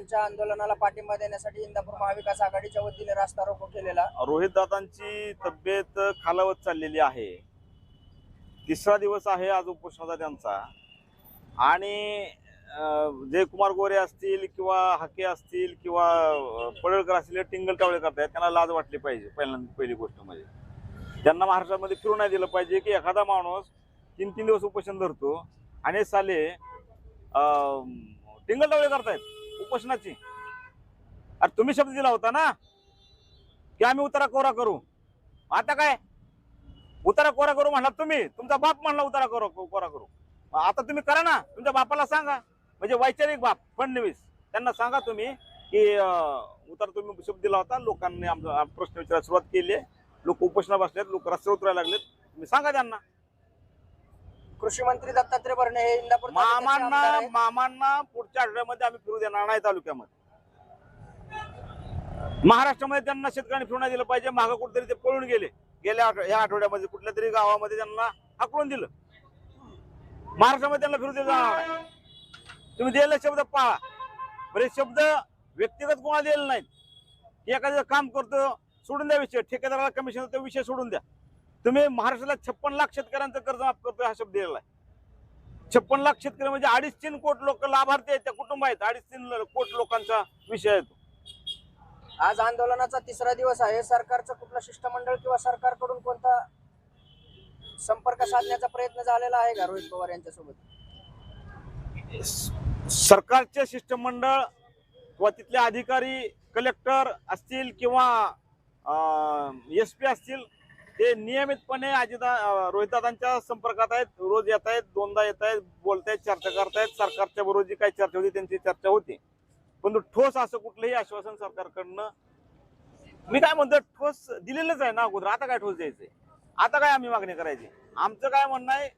यांच्या आंदोलनाला पाठिंबा देण्यासाठी इंदापूर महाविकास आघाडीच्या वतीने रास्ता रोको केलेला। रोहितदादांची तब्येत खालावत चाललेली आहे। तिसरा दिवस आहे आज उपोषणाचा त्यांचा। आणि जयकुमार गोरे असतील किंवा हाके असतील किंवा पडळकर असतील टिंगल टावळे करतायत, त्यांना लाज वाटली पाहिजे। पहिली गोष्ट म्हणजे त्यांना महाराष्ट्रामध्ये फिरू नाही दिलं पाहिजे की एखादा माणूस 3-3 दिवस उपोषण धरतो आणि साले टिंगल टावळे करतायत उपोषणाची। अरे तुम्ही शब्द दिला होता ना की आम्ही उतारा कोरा करू। आता काय उतारा कोरा करू म्हणला तुम्ही, तुमचा बाप म्हणला उतारा कोरा करू। आता तुम्ही करा ना, तुमच्या बापाला सांगा, म्हणजे वैचारिक बाप फडणवीस त्यांना सांगा तुम्ही की उतारा तुम्ही शब्द दिला होता। लोकांनी आमचा प्रश्न विचारायला सुरुवात केली आहे, लोक उपोषणा बसलेत, लोक रस्त्यावर उतरायला लागलेत, तुम्ही सांगा त्यांना। कृषी मंत्री दत्तात्रय भरणे हे इंदापूर मामांना पुढच्या आठवड्यामध्ये आम्ही फिरू देणार नाही तालुक्यामध्ये। महाराष्ट्रामध्ये त्यांना शेतकऱ्यांनी फिरू नाही दिलं पाहिजे। मागं कुठेतरी ते पळून गेले, या आठवड्यामध्ये कुठल्या तरी गावामध्ये त्यांना हाकलून दिलं। महाराष्ट्रामध्ये त्यांना फिरू दिलं जाणार नाही। तुम्ही दिलेला शब्द पाळा। बरे शब्द व्यक्तिगत कोणाला दिलेला नाही की एखादं काम करतो सोडून द्या विषय, ठेकेदाराला कमिशन तो विषय सोडून द्या। तुम्ही महाराष्ट्राला 56 लाख शेतकऱ्यांचं कर्ज माफ करतोय हा शब्द दिलेला आहे। 56 लाख शेतकरी म्हणजे 2.5-3 कोटी लोक लाभार्थी आहेत, त्या कुटुंब आहेत। 2.5-3 कोटी लोकांचा विषय आहे तो। आज आंदोलनाचा तिसरा दिवस आहे। सरकारचं कुठलं शिष्टमंडळ किंवा सरकारकडून कोणता संपर्क साधण्याचा प्रयत्न झालेला आहे का रोहित पवार यांच्यासोबत? सरकारचे शिष्टमंडळ किंवा तिथले अधिकारी कलेक्टर असतील किंवा SP असतील, ते नियमितपणे रोहितदादांच्या संपर्कात आहेत। रोज येत आहेत, दोनदा येत आहेत, बोलतायत, चर्चा करतायत। सरकारच्या बरोबर जी काही चर्चा होती त्यांची चर्चा होती, पण ठोस असं कुठलंही आश्वासन सरकारकडनं मी काय म्हणतो ठोस दिलेलंच आहे ना अगोदर। आता काय ठोस द्यायचंय? आता काय आम्ही मागणी करायची? आमचं काय म्हणणं आहे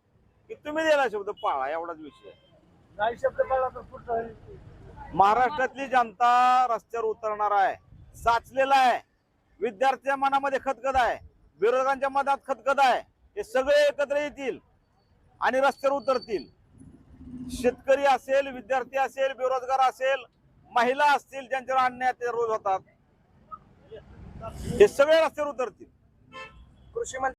की तुम्ही दिला शब्द पाळा, एवढाच विषय नाही। शब्द पाळला तर पुढचं महाराष्ट्रातली जनता रस्त्यावर उतरणार आहे, साचलेला आहे। विद्यार्थ्यांच्या मनामध्ये खदखद आहे, विरोधकांच्या मनात खदखद आहे। हे सगळे एकत्र येतील आणि रस्त्यावर उतरतील। शेतकरी असेल, विद्यार्थी असेल, बेरोजगार असेल, महिला असतील, ज्यांच्यावर अन्याय रोज होतात, हे सगळे रस्त्यावर उतरतील। कृषी